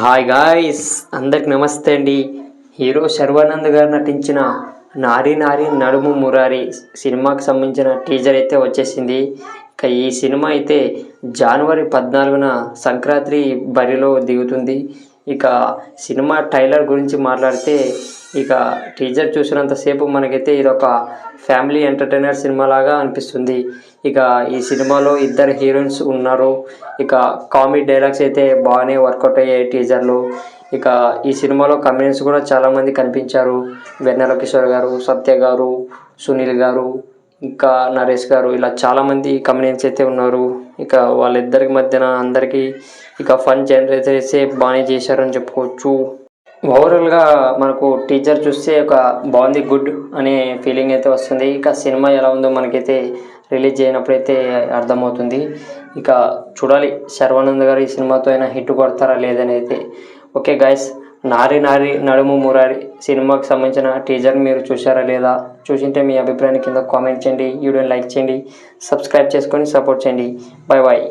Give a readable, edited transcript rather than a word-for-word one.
Hi guys, అందరికి నమస్తే అండి. హీరో శర్వానంద్ గారు నటించిన నారి నారి నడుము మురారి సినిమాకి సంబంధించిన టీజర్ అయితే వచ్చేసింది. ఇక ఈ సినిమా అయితే జనవరి 14న సంక్రాంతి బరిలో దిగుతుంది. ఇక సినిమా ట్రైలర్ గురించి మాట్లాడితే ఇక టీజర్ చూసినంతసేపు మనకైతే ఇదొక ఫ్యామిలీ ఎంటర్టైనర్ సినిమా లాగా అనిపిస్తుంది. ఇక ఈ సినిమాలో ఇద్దరు హీరోయిన్స్ ఉన్నారు. ఇక కామెడీ డైలాగ్స్ అయితే బాగానే వర్కౌట్ అయ్యాయి టీజర్లో. ఇక ఈ సినిమాలో కమెడియన్స్ కూడా చాలామంది కనిపించారు. వెన్నెల కిషోర్ గారు, సత్య గారు, సునీల్ గారు, ఇంకా నరేష్ గారు, ఇలా చాలామంది కమెడియన్స్ అయితే ఉన్నారు. ఇక వాళ్ళిద్దరికి మధ్యన అందరికీ ఇక ఫన్ జనరేట్ చేసే బాగానే చేశారని చెప్పుకోవచ్చు. ఓవరాల్గా మనకు టీజర్ చూస్తే ఒక బాగుంది, గుడ్ అనే ఫీలింగ్ అయితే వస్తుంది. ఇక సినిమా ఎలా ఉందో మనకైతే రిలీజ్ అయినప్పుడైతే అర్థమవుతుంది. ఇక చూడాలి శర్వానంద్ గారు ఈ సినిమాతో అయినా హిట్ కొడతారా లేదని అయితే. ఓకే గాయస్, నారి నారి నడుము మురారి సినిమాకి సంబంధించిన టీజర్ మీరు చూసారా లేదా? చూసింటే మీ అభిప్రాయాన్ని కింద కామెంట్ చేయండి. వీడియోని లైక్ చేయండి, సబ్స్క్రైబ్ చేసుకొని సపోర్ట్ చేయండి. Bye bye.